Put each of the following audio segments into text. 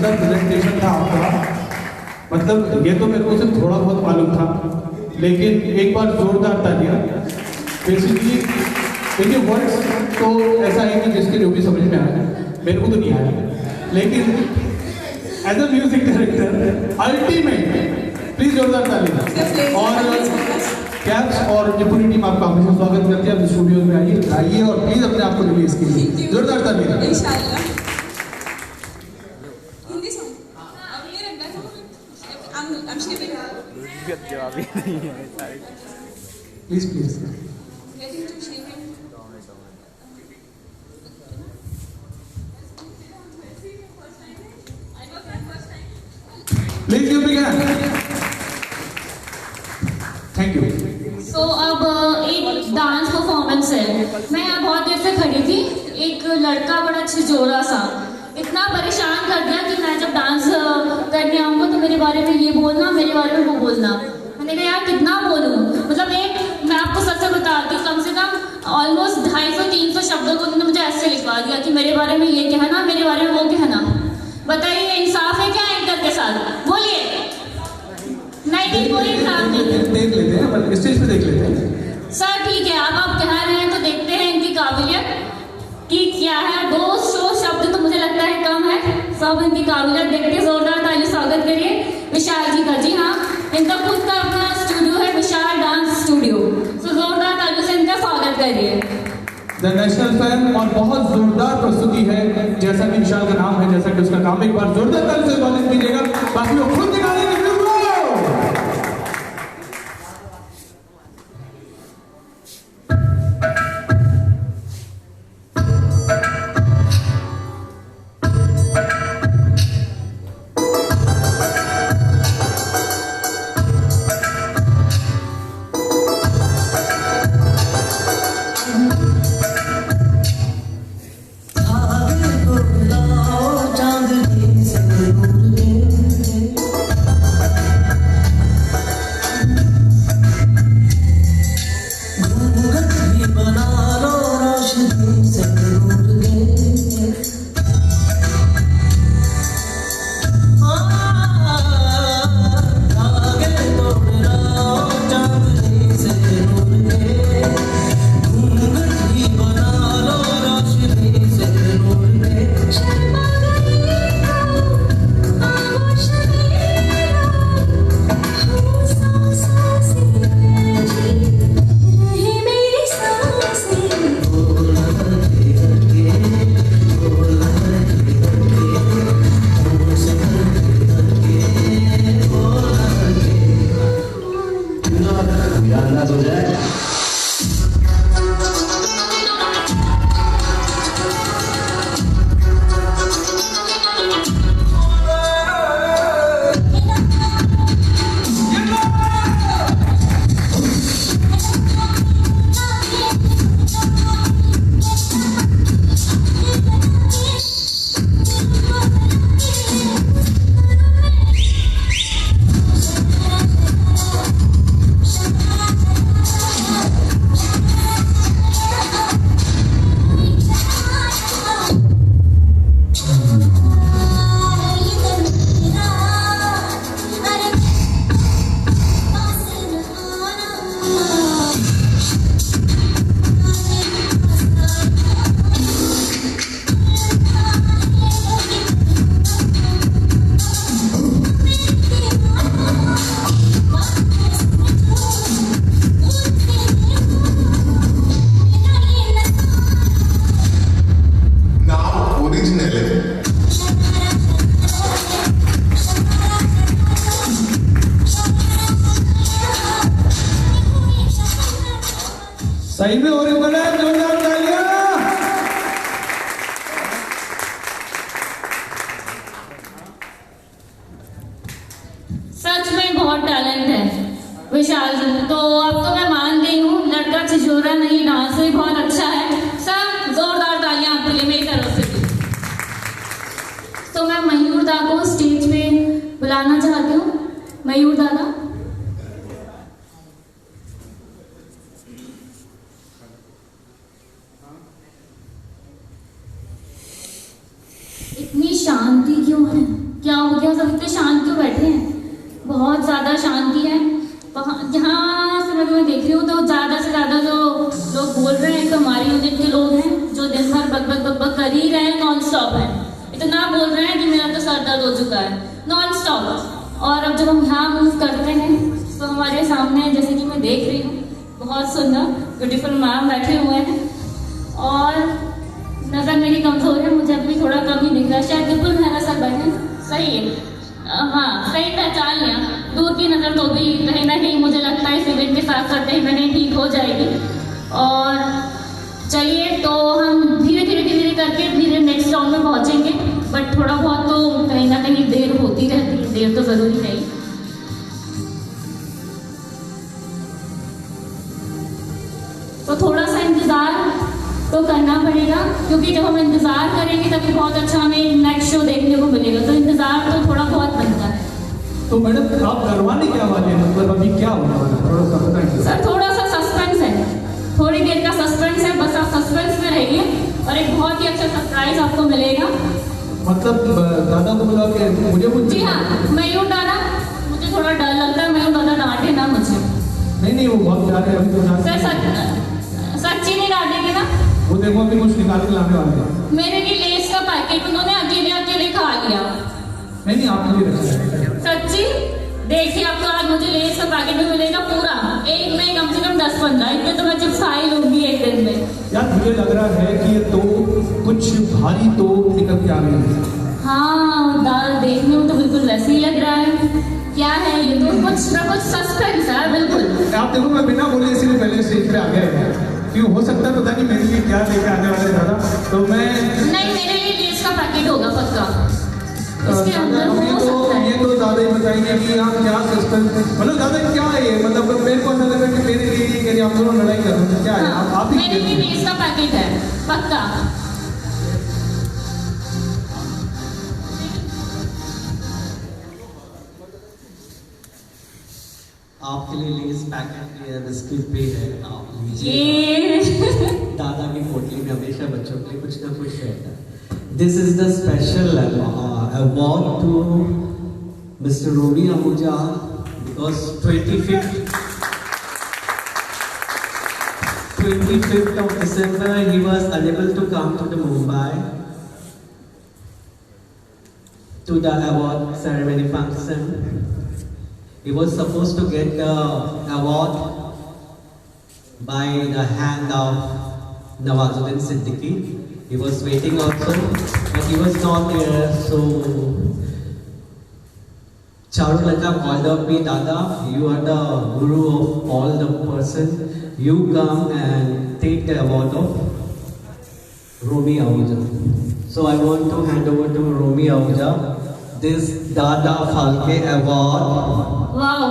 सुंदर प्रेजेंटेशन था आपका। मतलब ये तो मेरे को सिर्फ थोड़ा बहुत मालूम था, लेकिन एक बार जोरदार तालियां। बेसिकली देखिए वर्ड्स तो ऐसा है कि जिसके जो भी समझ में आया, मेरे को तो नहीं आया, लेकिन as a music director ultimate, please जोरदार तालियां। और कैप्स और निपुणी टीम आपका हमेशा स्वागत करती है। अपने स्टूडियो में आइए, गाइए और प्लीज अपने आप को रिलीज कीजिए। जोरदार तालियां। इंशाल्लाह। हिंदी सॉन्ग अब ये रखना है, I'm shipping. जवाब ही नहीं है सारे। Please please Getting to shipping. Please you begin. Thank you. तो अब एक डांस परफॉर्मेंस है। मैं यहाँ बहुत देर से खड़ी थी, एक लड़का बड़ा छिजोरा सा इतना परेशान कर दिया कि मैं जब डांस करने आऊँगा तो मेरे बारे में ये बोलना, मेरे बारे में वो बोलना। मैंने कहा यार कितना बोलूँ, मतलब एक मैं आपको सच में बताती हूँ, कम से कम ऑलमोस्ट 250-300 शब्दों को उन्होंने मुझे ऐसे लिखवा दिया कि मेरे बारे में ये कहना, मेरे बारे में वो कहना। बताइए इंसाफ है क्या एंकर के साथ? बोलिए। नहीं कोई इंसाफ नहीं। देख लेते हैं, स्टेज पे देख लेते हैं। सर ठीक है, आप कह रहे हैं तो देखते हैं इनकी काबिलियत कि क्या है। 200 शब्द तो मुझे लगता है कम है, सब इनकी काबिलियत देखते। जोरदार ताली स्वागत करिए विशाल जी का। जी हाँ, इनका खुद का अपना स्टूडियो है, विशाल डांस स्टूडियो। तो जोरदार ताली से इनका स्वागत करिए। द नेशनल फैन, और बहुत जोरदार प्रस्तुति है, जैसा कि विशाल का नाम है, जैसा कि उसका काम। एक बार जोरदार ताली से स्वागत कीजिएगा। बाकी लोग खुद दिखा देंगे। सही में हो रही है, जोरदार तालियां। सच में बहुत टैलेंट है विशाल जी। तो अब तो मैं मान गई हूँ, लड़का छिछोरा नहीं, डांस भी बहुत अच्छा है। सब जोरदार तालियां आपके लिए मेरी तरफ से। तो मैं मयूर दा को स्टेज पे बुलाना चाहती हूँ। मयूर दादा, इतनी शांति क्यों है? जहाँ से मैं तुम्हें देख रही हूँ तो ज़्यादा से ज़्यादा जो लोग बोल रहे हैं तो हमारी यूनिट के लोग हैं जो दिन भर बक बक बक बक कर ही रहे हैं, नॉन स्टॉप है। इतना बोल रहे हैं कि मेरा तो सर दर्द हो चुका है, नॉन स्टॉप। और अब जब हम यहाँ मूव करते हैं तो हमारे सामने जैसे कि मैं देख रही हूँ बहुत सुंदर ब्यूटीफुल मैम बैठे हुए हैं और नज़र मेरी कमज़ोर है, मुझे अभी थोड़ा कम ही दिख रहा है, शायद बिल्कुल मेरा सर बैठे सही है। हाँ सही पहचान लिया, दूर की नज़र तो भी कहीं ना कहीं मुझे लगता है इस इवेंट के साथ साथ कहीं ना कहीं ठीक हो जाएगी। और चलिए तो हम धीरे धीरे धीरे करके धीरे नेक्स्ट राउंड में पहुंचेंगे, बट थोड़ा बहुत तो कहीं ना कहीं देर होती रहती है, देर तो ज़रूरी है ही। तो थोड़ा सा इंतज़ार तो करना पड़ेगा क्योंकि जब हम इंतज़ार करेंगे तभी बहुत अच्छा हमें नेक्स्ट शो देखने को मिलेगा, तो इंतज़ार तो थोड़ा बहुत बनता है। तो मैडम आप करवाने क्या वाले हैं, मतलब अभी क्या होने वाला है, थोड़ा सा बताएंगे। सर थोड़ा सा सस्पेंस है, थोड़ी देर का सस्पेंस है, बस आप सस्पेंस में रहिए और एक बहुत ही अच्छा सरप्राइज आपको मिलेगा। मतलब दादा को बुला के मुझे कुछ। जी हाँ, मयूर दादा, मुझे थोड़ा डर लगता है मयूर दादा डांटे ना मुझे। नहीं वो बहुत प्यारे हैं, अभी तो सर सच्ची नहीं डांटेंगे ना? वो देखो अभी कुछ निकाल के लाने वाले हैं। मेरे लिए लेस का पैकेट उन्होंने अकेले अकेले खा लिया। नहीं आपके लिए रखा। सच्ची देखिए, अब तो आज मुझे लेस का पैकेट में मिलेगा पूरा, एक में कम से कम 10-15, इतने तो मैं चिप्स खा ही लूंगी एक दिन में। यार मुझे लग रहा है कि ये तो कुछ भारी तो निकल के आ गई है। हाँ दाल देखने में तो बिल्कुल वैसे ही लग रहा है, क्या है ये तो कुछ ना कुछ सस्पेंस है बिल्कुल। आप देखो मैं बिना बोले इसीलिए पहले स्टेज पे आ गया, क्यों हो सकता है पता नहीं मेरे लिए क्या लेके आने वाले दादा, तो मैं नहीं मेरे लिए लेस का पैकेट होगा पक्का, इसके अंदर हो सकता है। ये तो दादा ही बताएंगे कि आप क्या सस्पेंस, मतलब दादा क्या है ये, मतलब मेरे को ऐसा लग रहा है कि मेरे लिए कि आप दोनों लड़ाई कर रहे हैं, क्या है आप ही मेरे लिए लेस का पैकेट है पक्का। आपके लिए लेस पैकेट भी है, बिस्किट भी है, आप लीजिए। दादा की पोटली में हमेशा बच्चों के लिए कुछ ना कुछ रहता है। This is the special award to mister Romi Ahuja because 25th of December he was unable to come to the Mumbai to the award ceremony function. He was supposed to get the award by the hand of Nawazuddin Siddiqui. He was waiting also, but he was not there. So Charu Lata called up me, Dada, you are the guru of all the person. You come and take the award of Romi Ahuja. So I want to hand over to Romi Ahuja this Dada Phalke Award. Wow.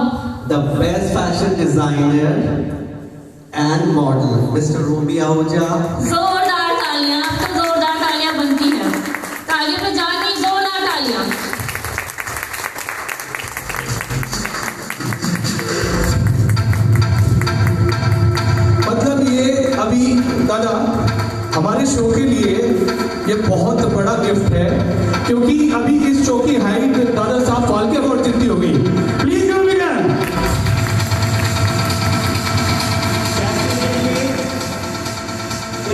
The best fashion designer and model, Mr. Romi Ahuja. जोरदार तालियां, अब तो जोरदार तालियां बनती है, तालियों पे जान नहीं, जोरदार तालियां। मतलब ये अभी दादा हमारे शो के लिए ये बहुत बड़ा गिफ्ट है, क्योंकि अभी इस शो की हाइट दादा साहब फाल्के अवार्ड जितनी हो गई। Please give me hand.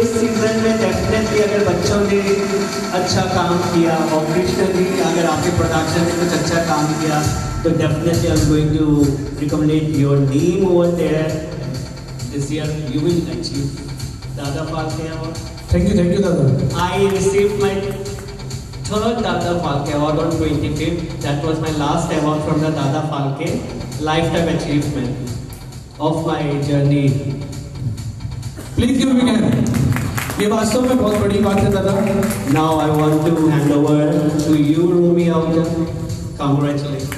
इस सीजन में डेफिनेटली अगर बच्चों ने अच्छा काम किया और कृष्ण ने अगर आपके प्रोडक्शन में कुछ अच्छा काम किया तो definitely I am going to recommend your name over there. This year you will achieve Dada Phalke Award. Thank you दादा। I received my third Dada Phalke Award on 25th. That was my last award from the Dada Phalke Lifetime Achievement of my journey. Please give me hand. ये वास्तव में बहुत बड़ी बात है दादा। Now I want to hand over to you, Romi Ahuja. Congratulations.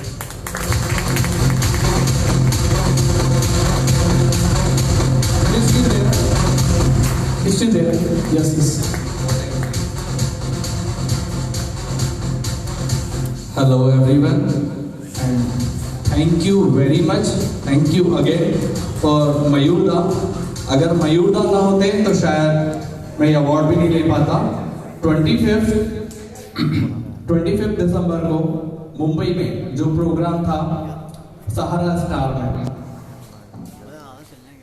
Still there? Yes, yes. Hello everyone and thank you very much. Thank you again for मयूरदा। अगर मयूरदा ना होते तो शायद मैं अवार्ड भी नहीं ले पाता। 25 दिसंबर को मुंबई में जो प्रोग्राम था सहारा स्टार में,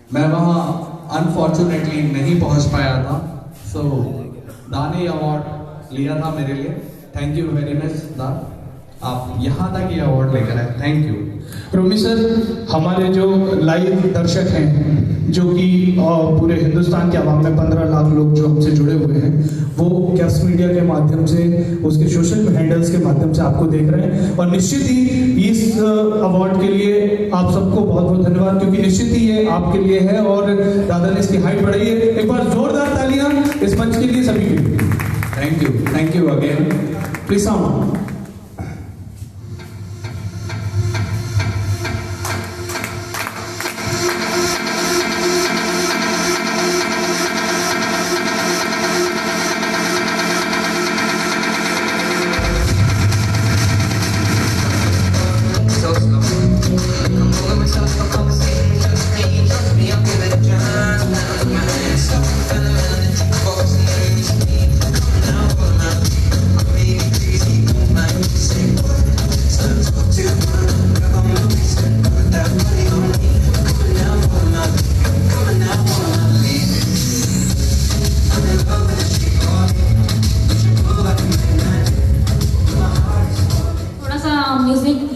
मैं वहाँ अनफॉर्चुनेटली नहीं पहुँच पाया था, सो दा ने अवार्ड लिया था मेरे लिए। थैंक यू वेरी मच दा, आप यहाँ तक ये अवार्ड लेकर आए, थैंक यू। रोमी सर, हमारे जो लाइव दर्शक हैं जो कि पूरे हिंदुस्तान के अवाम में 15 लाख लोग जो हमसे जुड़े हुए हैं, वो कैप्स मीडिया के माध्यम से, उसके सोशल हैंडल्स के माध्यम से आपको देख रहे हैं। और निश्चित ही इस अवार्ड के लिए आप सबको बहुत बहुत धन्यवाद, क्योंकि निश्चित ही ये आपके लिए है और दादा ने इसकी हाइट बढ़ाई है। एक बार जोरदार तालियां इस मंच के लिए सभी के लिए। Thank you again. Please sound.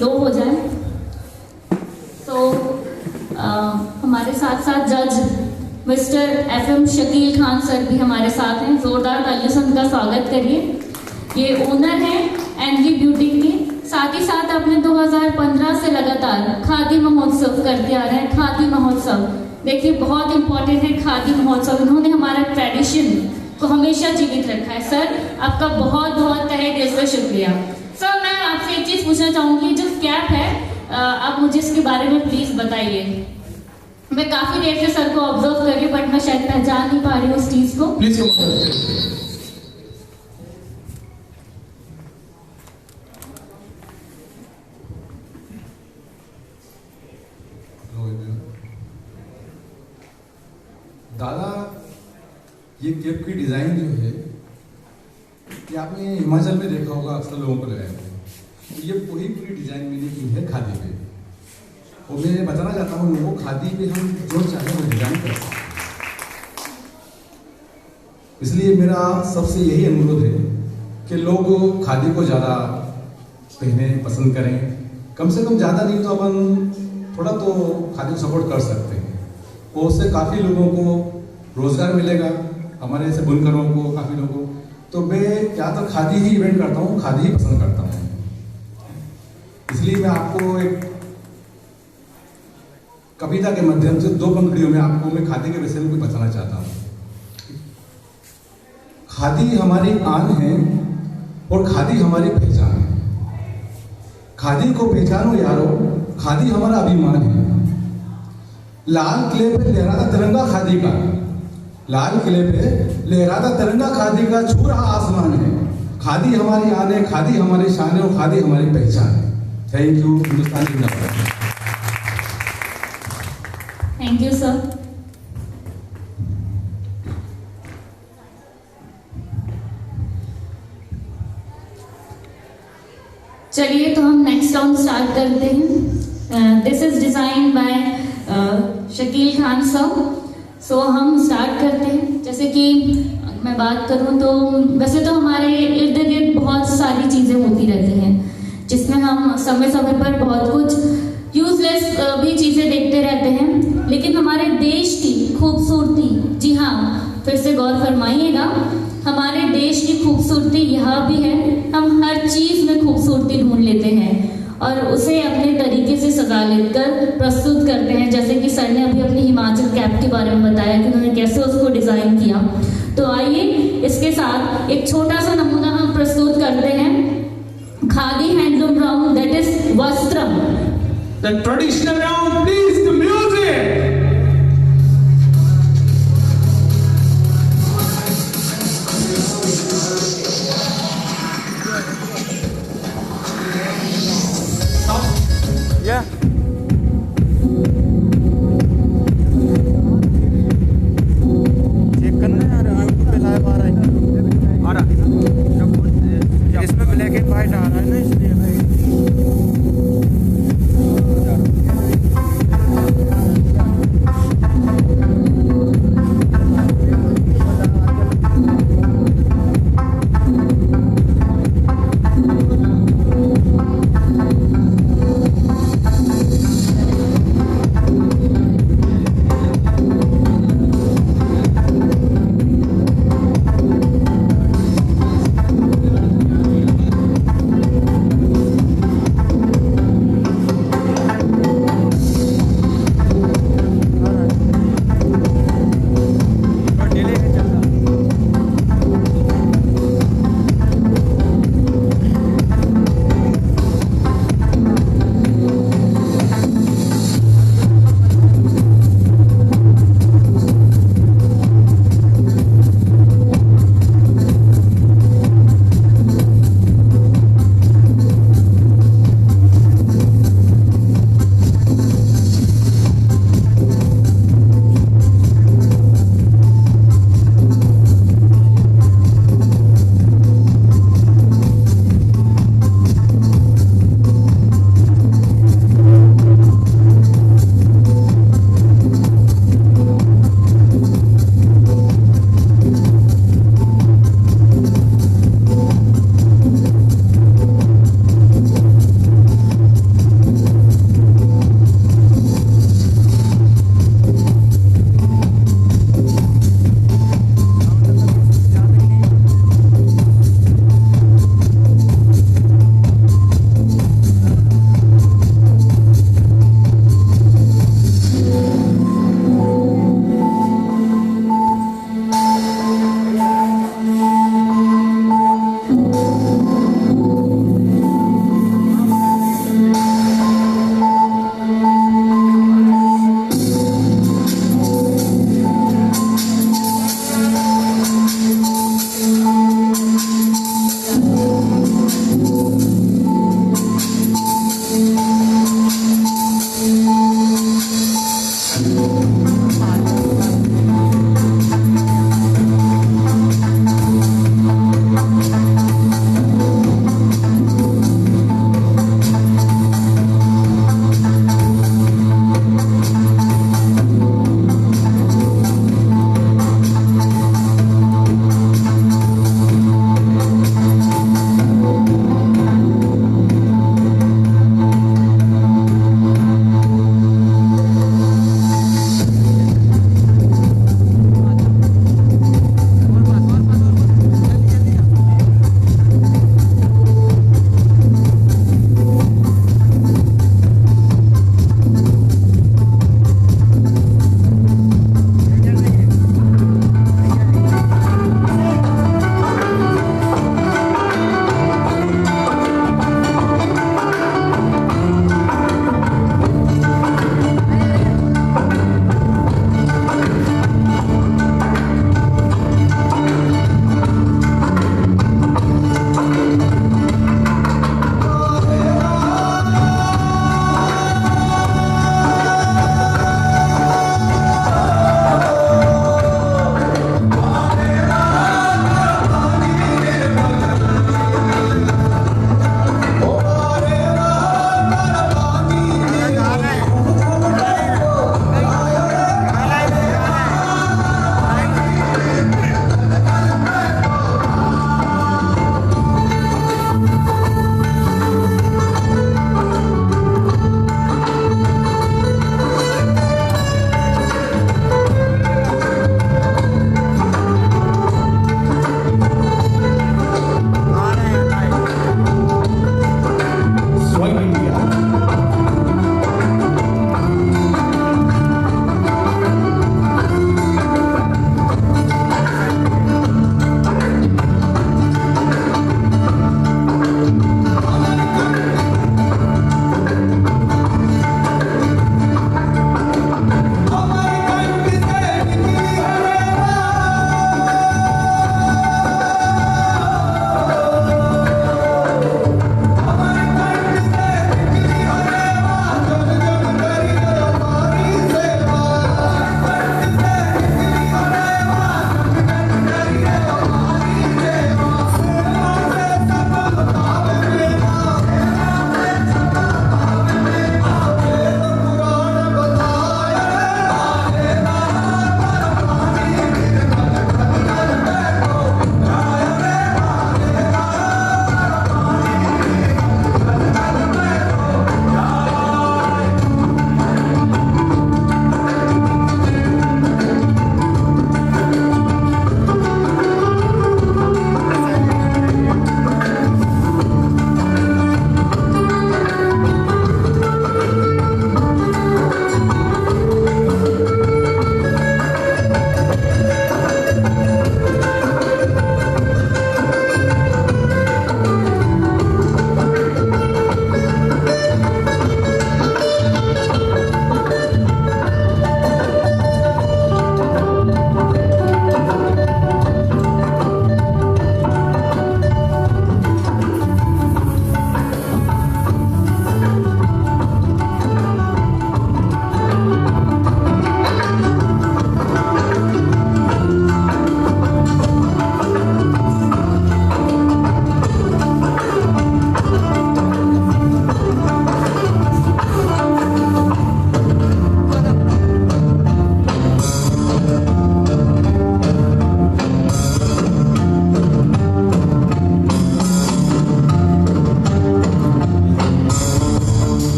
लो हो जाए तो हमारे साथ साथ जज mister FM Shakeel Khan sir भी हमारे साथ हैं। जोरदार तालियों से उनका स्वागत करिए। ये ओनर हैं एनवी ब्यूटी के, साथ ही साथ अपने 2015 से लगातार खादी महोत्सव करते आ रहे हैं। खादी महोत्सव देखिए बहुत इंपॉर्टेंट है खादी महोत्सव, इन्होंने हमारा ट्रेडिशन को हमेशा जीवित रखा है। सर आपका बहुत बहुत तहे दिल से शुक्रिया। सर मैं आपसे एक चीज पूछना चाहूंगी, जो कैप है आप मुझे इसके बारे में प्लीज बताइए। मैं काफी देर से सर को ऑब्जर्व कर रही हूँ बट मैं शायद पहचान नहीं पा रही हूँ उस चीज को। प्लीज दादा, ये केप की डिजाइन जो है ये आपने हिमाचल में देखा होगा, अक्सर लोगों को लगाए हुए। तो ये पूरी डिजाइन मैंने की है खादी पे, और मैं बताना चाहता हूँ लोगों को खादी पे हम जो चाहें वो डिजाइन कर सकते हैं। इसलिए मेरा सबसे यही अनुरोध है कि लोग खादी को ज़्यादा पहने पसंद करें। कम से कम ज़्यादा नहीं तो अपन थोड़ा तो खादी को सपोर्ट कर सकते हैं, और उससे काफ़ी लोगों को रोज़गार मिलेगा, हमारे ऐसे बुनकरों को, काफ़ी लोगों को। तो मैं ज़्यादातर खादी ही इवेंट करता हूँ, खादी ही पसंद करता हूँ। इसलिए मैं आपको एक कविता के माध्यम से 2 पंक्तियों में आपको मैं खादी के विषय में कुछ बताना चाहता हूँ। खादी हमारी आन है और खादी हमारी पहचान है। खादी को पहचानो यारो, खादी हमारा अभिमान है। लाल किले पे लहराता तिरंगा खादी का, लाल किले पे लहराता तिरंगा खादी का छू रहा आसमान है। खादी हमारी आन है, खादी हमारी शान है और खादी हमारी पहचान है। Thank you. हिंदुस्तान जिंदाबाद। Thank you sir. चलिए तो हम नेक्स्ट राउंड स्टार्ट करते हैं। This is design by Shakeel Khan sir. So हम स्टार्ट करते हैं। जैसे कि मैं बात करूं तो वैसे तो हमारे इर्द गिर्द बहुत सारी चीज़ें होती रहती हैं जिसमें हम समय समय पर बहुत कुछ यूजलेस भी चीज़ें देखते रहते हैं, लेकिन हमारे देश की खूबसूरती, जी हाँ फिर से गौर फरमाइएगा, हमारे देश की खूबसूरती यहाँ भी है। हम हर चीज़ में खूबसूरती ढूंढ लेते हैं और उसे अपने तरीके से सजा लेकर प्रस्तुत करते हैं। जैसे कि सर ने अभी अपनी हिमाचल कैप के बारे में बताया कि उन्होंने कैसे उसको डिज़ाइन किया। तो आइए इसके साथ एक छोटा सा नमूना हम प्रस्तुत करते हैं। Khadi handloom round, that is Vastram. The traditional round, please, the music. Yeah. Check करना यार, आउटपुट पे लाइव आ रहा है। इसमें ब्लैक एंड व्हाइट आ रहा है ना, इसलिए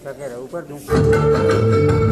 क्या कह रहा है ऊपर दूँ